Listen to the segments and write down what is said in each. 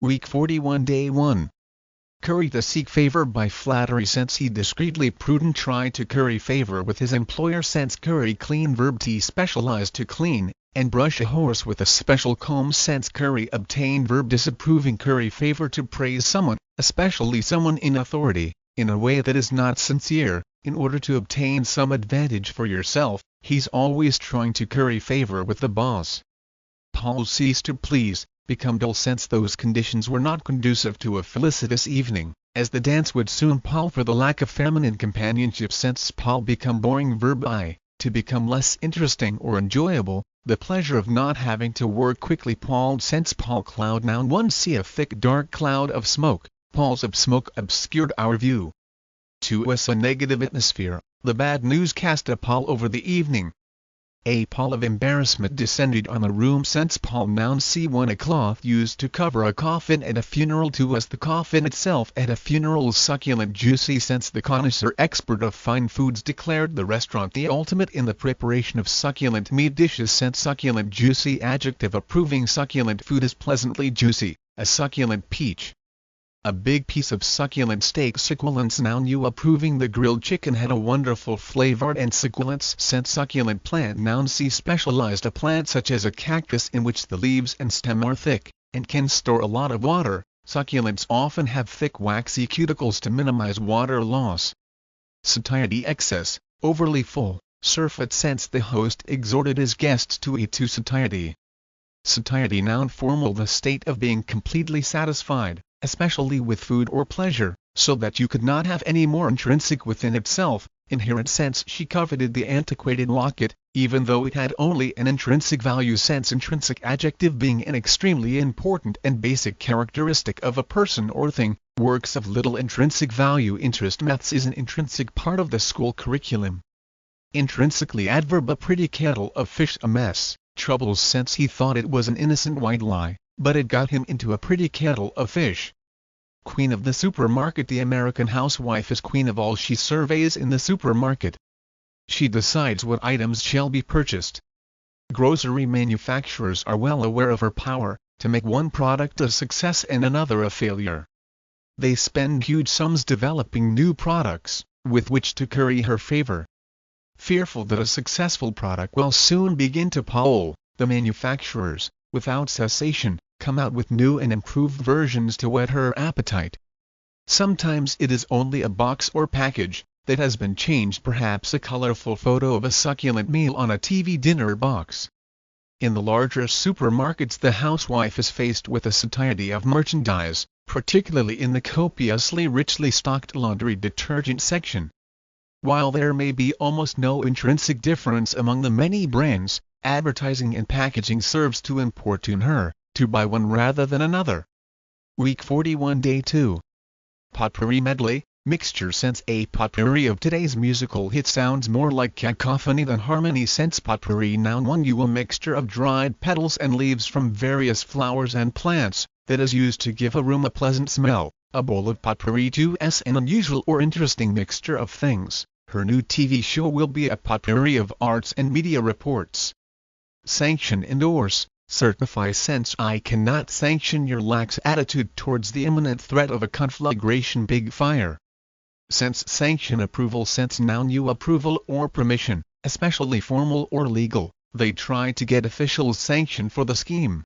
Week 41 Day 1. Curry to seek favor by flattery. Since he discreetly prudent tried to curry favor with his employer. Since Curry clean verb T specialized to clean and brush a horse with a special comb. Since Curry obtained verb disapproving Curry favor to praise someone, especially someone in authority, in a way that is not sincere, in order to obtain some advantage for yourself. He's always trying to curry favor with the boss. Paul ceased to please, become dull. Since those conditions were not conducive to a felicitous evening, as the dance would soon pall for the lack of feminine companionship. Since Paul become boring verb I, to become less interesting or enjoyable, the pleasure of not having to work quickly palled. Since Paul cloud noun 1 see a thick dark cloud of smoke, palls of smoke obscured our view. 2 a negative atmosphere, the bad news cast a pall over the evening. A pall of embarrassment descended on the room. Since Paul noun C1 a cloth used to cover a coffin at a funeral. 2 as the coffin itself at a funeral succulent juicy. Since the connoisseur expert of fine foods declared the restaurant the ultimate in the preparation of succulent meat dishes. Since succulent juicy adjective approving succulent food is pleasantly juicy, a succulent peach. A big piece of succulent steak. Succulence noun U approving the grilled chicken had a wonderful flavor and succulence. Since succulent plant noun C specialized a plant such as a cactus in which the leaves and stem are thick, and can store a lot of water. Succulents often have thick waxy cuticles to minimize water loss. Satiety excess, overly full, surfeit. Since the host exhorted his guests to eat to satiety. Satiety noun formal the state of being completely satisfied, especially with food or pleasure, so that you could not have any more. Intrinsic within itself, inherent. Since she coveted the antiquated locket, even though it had only an intrinsic value. Since intrinsic adjective being an extremely important and basic characteristic of a person or thing, works of little intrinsic value. Interest maths is an intrinsic part of the school curriculum. Intrinsically adverb a pretty kettle of fish a mess, troubles. Since he thought it was an innocent white lie, but it got him into a pretty kettle of fish. Queen of the supermarket. The American housewife is queen of all she surveys in the supermarket. She decides what items shall be purchased. Grocery manufacturers are well aware of her power to make one product a success and another a failure. They spend huge sums developing new products, with which to curry her favor. Fearful that a successful product will soon begin to pall, the manufacturers, without cessation, come out with new and improved versions to whet her appetite. Sometimes it is only a box or package that has been changed, perhaps a colorful photo of a succulent meal on a TV dinner box. In the larger supermarkets the housewife is faced with a satiety of merchandise, particularly in the copiously richly stocked laundry detergent section. While there may be almost no intrinsic difference among the many brands, advertising and packaging serves to importune her to buy one rather than another. Week 41 Day 2. Potpourri medley, mixture. Since a potpourri of today's musical hits sounds more like cacophony than harmony. Since potpourri noun 1 U a mixture of dried petals and leaves from various flowers and plants, that is used to give a room a pleasant smell. A bowl of potpourri. 2 S an unusual or interesting mixture of things. Her new TV show will be a potpourri of arts and media reports. Sanction endorse, certify. Since I cannot sanction your lax attitude towards the imminent threat of a conflagration big fire. Since sanction approval. Since noun U approval or permission, especially formal or legal, they try to get official sanction for the scheme.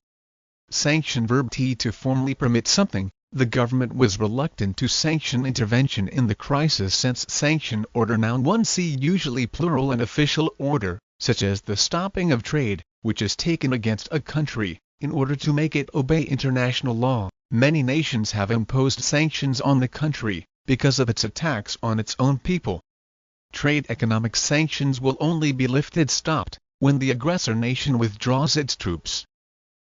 Sanction verb T to formally permit something. The government was reluctant to sanction intervention in the crisis. Since sanction order noun 1 C usually plural an official order, such as the stopping of trade, which is taken against a country, in order to make it obey international law. Many nations have imposed sanctions on the country, because of its attacks on its own people. Trade economic sanctions will only be stopped, when the aggressor nation withdraws its troops.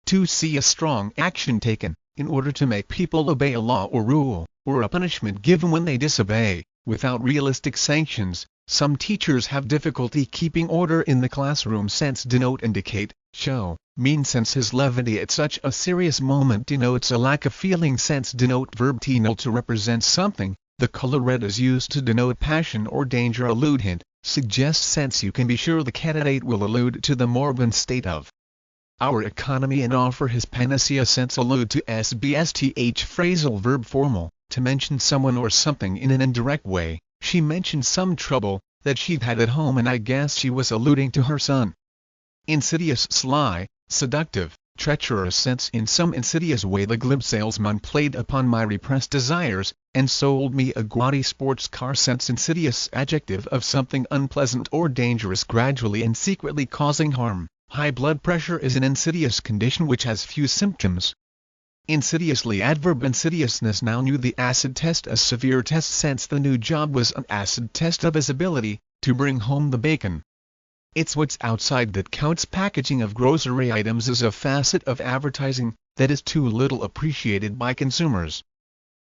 2 See a strong action taken, in order to make people obey a law or rule, or a punishment given when they disobey. Without realistic sanctions, some teachers have difficulty keeping order in the classroom. Since denote indicate, show, mean. Since his levity at such a serious moment denotes a lack of feeling. Since denote verb T null to represent something, the color red is used to denote passion or danger. Allude hint, suggests. Since you can be sure the candidate will allude to the morbid state of our economy and offer his panacea sense allude to SBSTH phrasal verb formal, to mention someone or something in an indirect way. She mentioned some trouble that she'd had at home, and I guess she was alluding to her son. Insidious, sly, seductive, treacherous sense. In some insidious way the glib salesman played upon my repressed desires, and sold me a gaudy sports car sense. Insidious adjective of something unpleasant or dangerous gradually and secretly causing harm. High blood pressure is an insidious condition which has few symptoms. Insidiously adverb. Insidiousness now knew the acid test, a severe test sense. The new job was an acid test of his ability to bring home the bacon. It's what's outside that counts. Packaging of grocery items is a facet of advertising that is too little appreciated by consumers.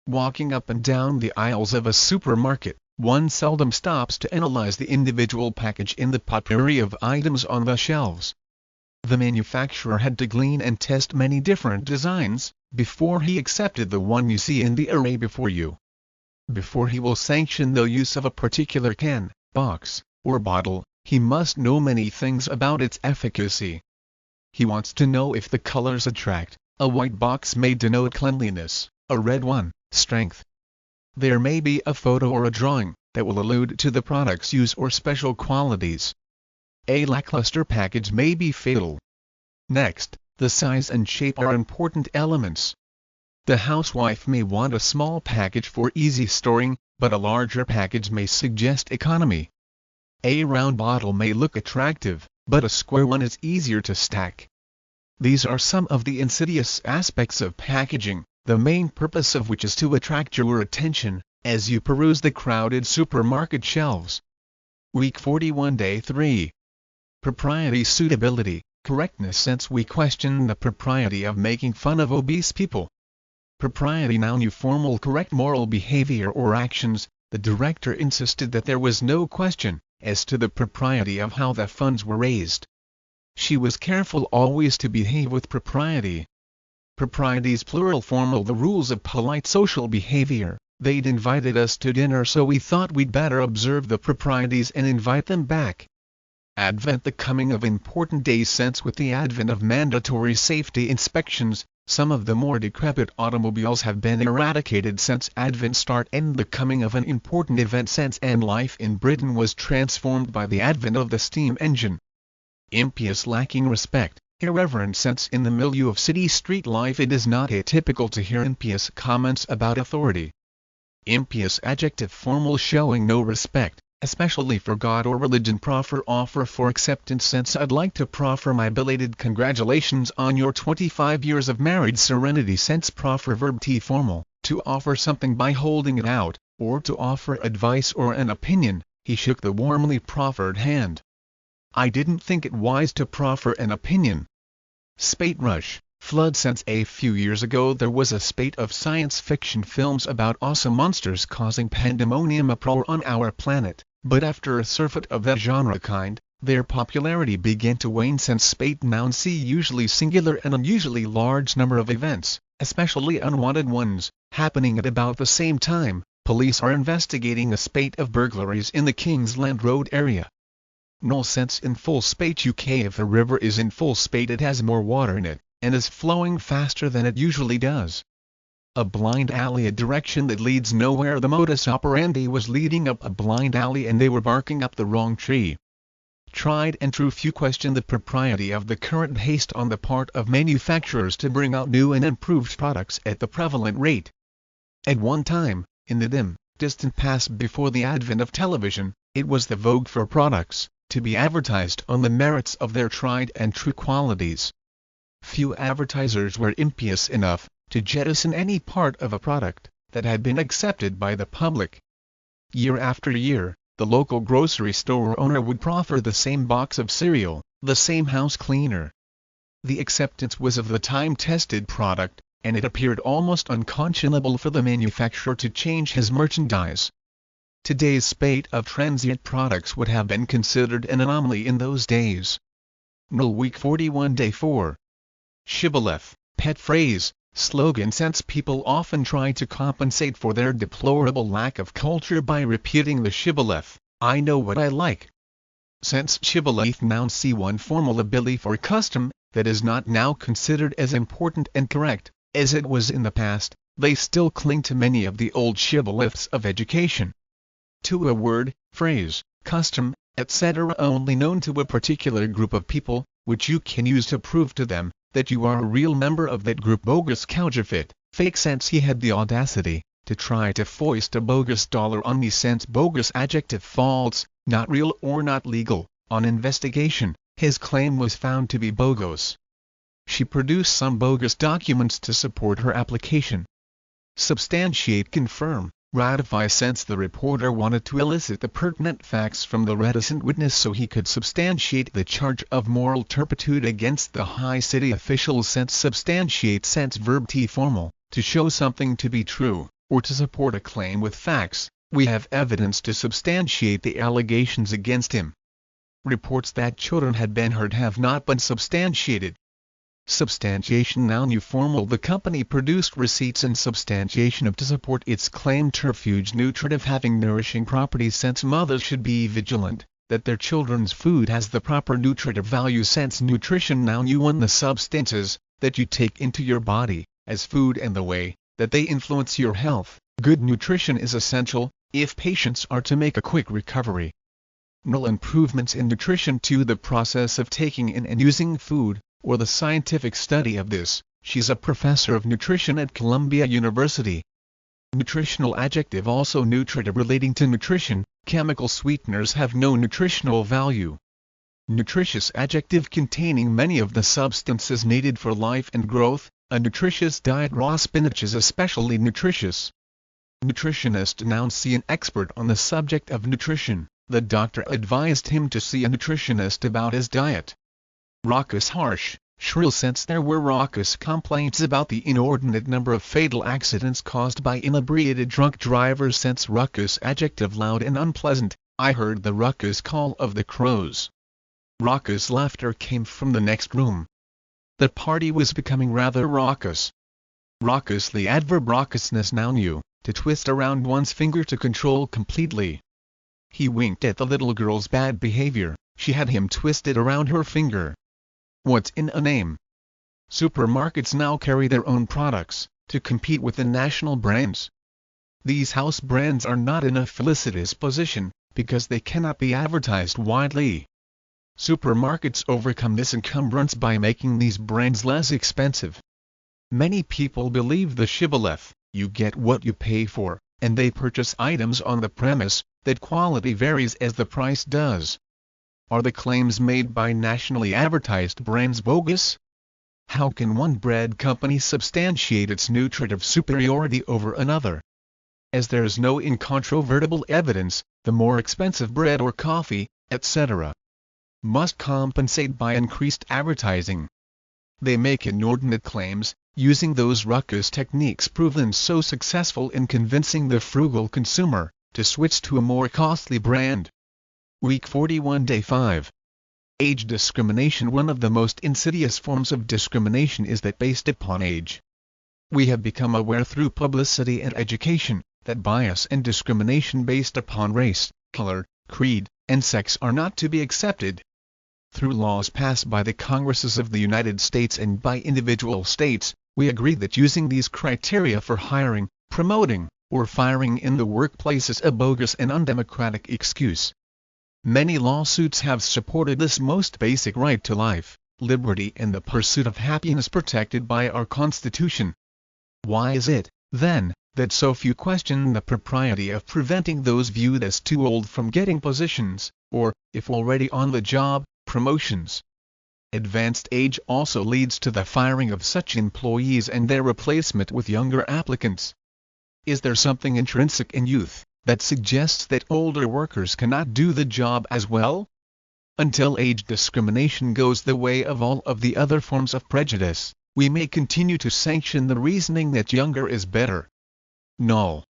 Walking up and down the aisles of a supermarket, one seldom stops to analyze the individual package in the potpourri of items on the shelves. The manufacturer had to glean and test many different designs before he accepted the one you see in the array before you. Before he will sanction the use of a particular can, box, or bottle, he must know many things about its efficacy. He wants to know if the colors attract. A white box may denote cleanliness, a red one, strength. There may be a photo or a drawing that will allude to the product's use or special qualities. A lackluster package may be fatal. Next, the size and shape are important elements. The housewife may want a small package for easy storing, but a larger package may suggest economy. A round bottle may look attractive, but a square one is easier to stack. These are some of the insidious aspects of packaging, the main purpose of which is to attract your attention as you peruse the crowded supermarket shelves. Week 41, Day 3. Propriety, suitability, correctness sense. We question the propriety of making fun of obese people. Propriety now knew formal correct moral behavior or actions. The director insisted that there was no question as to the propriety of how the funds were raised. She was careful always to behave with propriety. Proprieties plural, formal, the rules of polite social behavior. They'd invited us to dinner, so we thought we'd better observe the proprieties and invite them back. Advent, the coming of important days. Sense with the advent of mandatory safety inspections, some of the more decrepit automobiles have been eradicated since Advent. Start and the coming of an important event. Sense and life in Britain was transformed by the advent of the steam engine. Impious, lacking respect, irreverent sense. In the milieu of city street life it is not atypical to hear impious comments about authority. Impious adjective, formal, showing no respect, especially for God or religion. Proffer, offer for acceptance. Sense, I'd like to proffer my belated congratulations on your 25 years of married serenity. Sense, proffer verb T, formal, to offer something by holding it out, or to offer advice or an opinion. He shook the warmly proffered hand. I didn't think it wise to proffer an opinion. Spate, rush, flood. Sense, a few years ago there was a spate of science fiction films about awesome monsters causing pandemonium, uproar on our planet, but after a surfeit of that genre kind, their popularity began to wane. Sense, spate, noun, see usually singular, an unusually large number of events, especially unwanted ones, happening at about the same time. Police are investigating a spate of burglaries in the Kingsland Road area. Null, sense, in full spate. UK, if a river is in full spate it has more water in it, and is flowing faster than it usually does. A blind alley, a direction that leads nowhere. The modus operandi was leading up a blind alley and they were barking up the wrong tree. Tried and true, few question the propriety of the current haste on the part of manufacturers to bring out new and improved products at the prevalent rate. At one time, in the dim, distant past before the advent of television, it was the vogue for products to be advertised on the merits of their tried and true qualities. Few advertisers were impious enough to jettison any part of a product that had been accepted by the public. Year after year, the local grocery store owner would proffer the same box of cereal, the same house cleaner. The acceptance was of the time-tested product, and it appeared almost unconscionable for the manufacturer to change his merchandise. Today's spate of transient products would have been considered an anomaly in those days. Null, week 41, day 4. Shibboleth, pet phrase, slogan. Sense, people often try to compensate for their deplorable lack of culture by repeating the shibboleth, I know what I like. Sense, shibboleth, noun, C1, formal, ability for custom, that is not now considered as important and correct as it was in the past, they still cling to many of the old shibboleths of education. To a word, phrase, custom, etc. only known to a particular group of people, which you can use to prove to them that you are a real member of that group. Bogus counterfeit, fake cents. He had the audacity to try to foist a bogus dollar on me cents. Bogus adjective, false, not real or not legal. On investigation, his claim was found to be bogus. She produced some bogus documents to support her application. Substantiate, confirm, ratify. Since the reporter wanted to elicit the pertinent facts from the reticent witness so he could substantiate the charge of moral turpitude against the high city officials. Since substantiate, since verb T, formal, to show something to be true, or to support a claim with facts, we have evidence to substantiate the allegations against him. Reports that children had been hurt have not been substantiated. Substantiation, noun, new, formal. The company produced receipts in substantiation of to support its claim. Terfuge, nutritive, having nourishing properties. Since mothers should be vigilant that their children's food has the proper nutritive value. Since nutrition, noun, you, the substances that you take into your body as food and the way that they influence your health. Good nutrition is essential if patients are to make a quick recovery. Null, improvements in nutrition. To the process of taking in and using food, or the scientific study of this. She's a professor of nutrition at Columbia University. Nutritional adjective, also nutritive, relating to nutrition. Chemical sweeteners have no nutritional value. Nutritious adjective, containing many of the substances needed for life and growth. A nutritious diet. Raw spinach is especially nutritious. Nutritionist, noun, see an expert on the subject of nutrition. The doctor advised him to see a nutritionist about his diet. Raucous, harsh, shrill. Since there were raucous complaints about the inordinate number of fatal accidents caused by inebriated drunk drivers. Since ruckus adjective, loud and unpleasant. I heard the ruckus call of the crows. Raucous laughter came from the next room. The party was becoming rather raucous. Raucously, adverb, raucousness, noun, you, to twist around one's finger to control completely. He winked at the little girl's bad behavior. She had him twisted around her finger. What's in a name? Supermarkets now carry their own products to compete with the national brands. These house brands are not in a felicitous position because they cannot be advertised widely. Supermarkets overcome this encumbrance by making these brands less expensive. Many people believe the shibboleth, you get what you pay for, and they purchase items on the premise that quality varies as the price does. Are the claims made by nationally advertised brands bogus? How can one bread company substantiate its nutritive superiority over another? As there is no incontrovertible evidence, the more expensive bread or coffee, etc., must compensate by increased advertising. They make inordinate claims, using those ruckus techniques proven so successful in convincing the frugal consumer to switch to a more costly brand. Week 41, Day 5. Age discrimination. One of the most insidious forms of discrimination is that based upon age. We have become aware through publicity and education that bias and discrimination based upon race, color, creed, and sex are not to be accepted. Through laws passed by the Congresses of the United States and by individual states, we agree that using these criteria for hiring, promoting, or firing in the workplace is a bogus and undemocratic excuse. Many lawsuits have supported this most basic right to life, liberty, and the pursuit of happiness protected by our Constitution. Why is it, then, that so few question the propriety of preventing those viewed as too old from getting positions, or, if already on the job, promotions? Advanced age also leads to the firing of such employees and their replacement with younger applicants. Is there something intrinsic in youth that suggests that older workers cannot do the job as well? Until age discrimination goes the way of all of the other forms of prejudice, we may continue to sanction the reasoning that younger is better. Null.